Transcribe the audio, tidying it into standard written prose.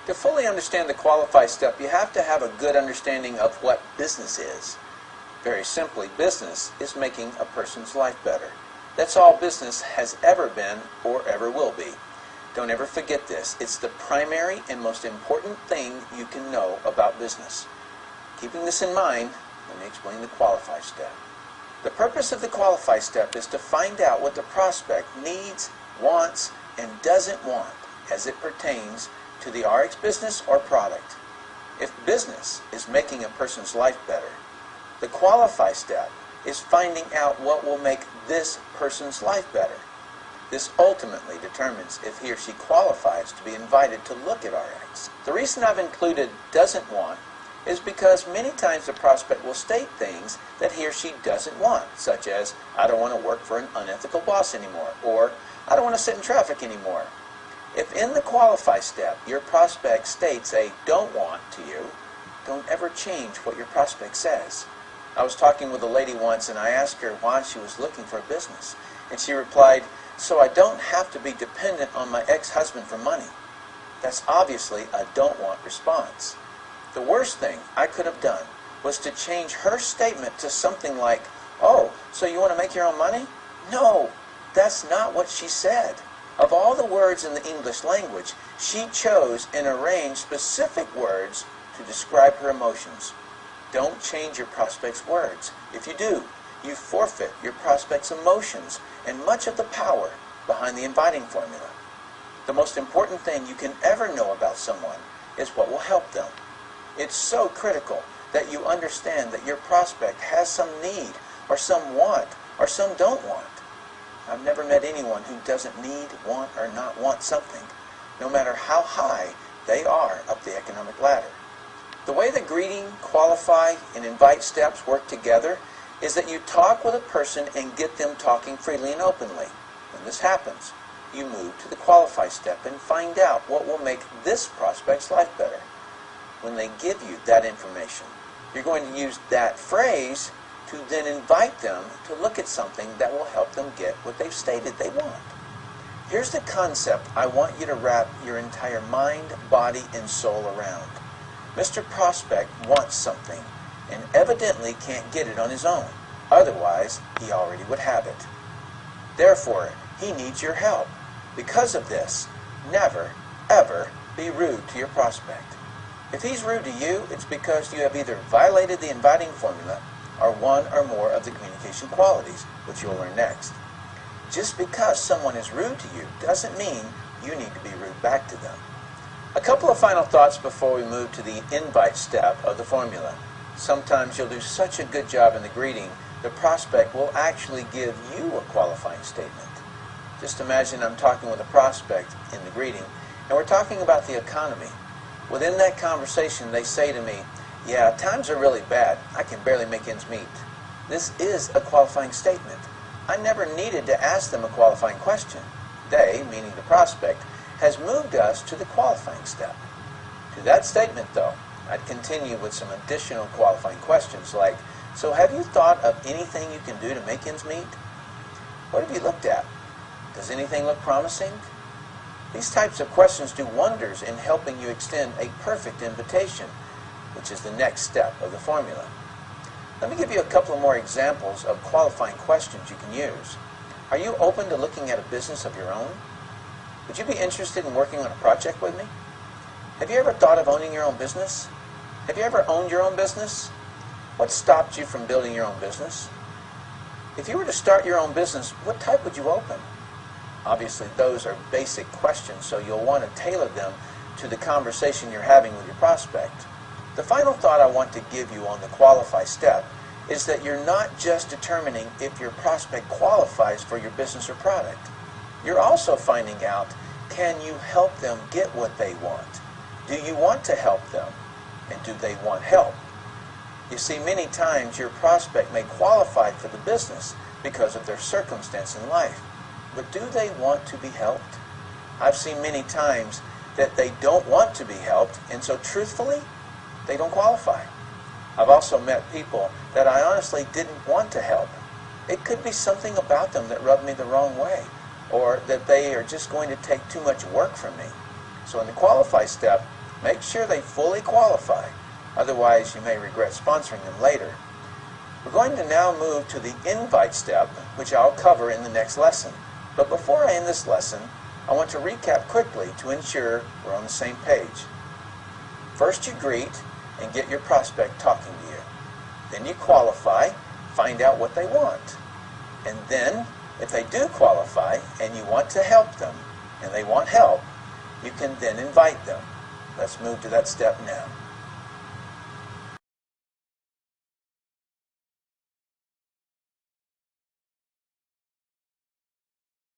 To fully understand the qualify step, you have to have a good understanding of what business is. Very simply, business is making a person's life better. That's all business has ever been or ever will be. Don't ever forget this. It's the primary and most important thing you can know about business. Keeping this in mind, let me explain the qualify step. The purpose of the qualify step is to find out what the prospect needs, wants, and doesn't want as it pertains to the RX business or product. If business is making a person's life better, the qualify step is finding out what will make this person's life better. This ultimately determines if he or she qualifies to be invited to look at RX. The reason I've included doesn't want is because many times the prospect will state things that he or she doesn't want, such as, I don't want to work for an unethical boss anymore, or I don't want to sit in traffic anymore. If in the qualify step your prospect states a don't want to you, don't ever change what your prospect says. I was talking with a lady once and I asked her why she was looking for a business. And she replied, so I don't have to be dependent on my ex-husband for money. That's obviously a don't want response. The worst thing I could have done was to change her statement to something like, oh, so you want to make your own money? No, that's not what she said. Of all the words in the English language, she chose and arranged specific words to describe her emotions. Don't change your prospect's words. If you do, you forfeit your prospect's emotions and much of the power behind the inviting formula. The most important thing you can ever know about someone is what will help them. It's so critical that you understand that your prospect has some need, or some want, or some don't want. I've never met anyone who doesn't need, want, or not want something, no matter how high they are up the economic ladder. The way the greeting, qualify, and invite steps work together is that you talk with a person and get them talking freely and openly. When this happens, you move to the qualify step and find out what will make this prospect's life better. When they give you that information, you're going to use that phrase to then invite them to look at something that will help them get what they've stated they want. Here's the concept I want you to wrap your entire mind, body, and soul around. Mr. Prospect wants something and evidently can't get it on his own. Otherwise, he already would have it. Therefore, he needs your help. Because of this, never, ever be rude to your prospect. If he's rude to you, it's because you have either violated the inviting formula or one or more of the communication qualities, which you'll learn next. Just because someone is rude to you doesn't mean you need to be rude back to them. A couple of final thoughts before we move to the invite step of the formula. Sometimes you'll do such a good job in the greeting, the prospect will actually give you a qualifying statement. Just imagine I'm talking with a prospect in the greeting, and we're talking about the economy. Within that conversation, they say to me, yeah, times are really bad. I can barely make ends meet. This is a qualifying statement. I never needed to ask them a qualifying question. They, meaning the prospect, has moved us to the qualifying step. To that statement, though, I'd continue with some additional qualifying questions like, so have you thought of anything you can do to make ends meet? What have you looked at? Does anything look promising? These types of questions do wonders in helping you extend a perfect invitation, which is the next step of the formula. Let me give you a couple of more examples of qualifying questions you can use. Are you open to looking at a business of your own? Would you be interested in working on a project with me? Have you ever thought of owning your own business? Have you ever owned your own business? What stopped you from building your own business? If you were to start your own business, what type would you open? Obviously, those are basic questions, so you'll want to tailor them to the conversation you're having with your prospect. The final thought I want to give you on the qualify step is that you're not just determining if your prospect qualifies for your business or product. You're also finding out, can you help them get what they want? Do you want to help them? And do they want help? You see, many times your prospect may qualify for the business because of their circumstance in life. But do they want to be helped? I've seen many times that they don't want to be helped, and so truthfully, they don't qualify. I've also met people that I honestly didn't want to help. It could be something about them that rubbed me the wrong way, or that they are just going to take too much work from me. So in the qualify step, make sure they fully qualify. Otherwise, you may regret sponsoring them later. We're going to now move to the invite step, which I'll cover in the next lesson. But before I end this lesson, I want to recap quickly to ensure we're on the same page. First, you greet and get your prospect talking to you. Then you qualify, find out what they want. And then, if they do qualify and you want to help them, and they want help, you can then invite them. Let's move to that step now.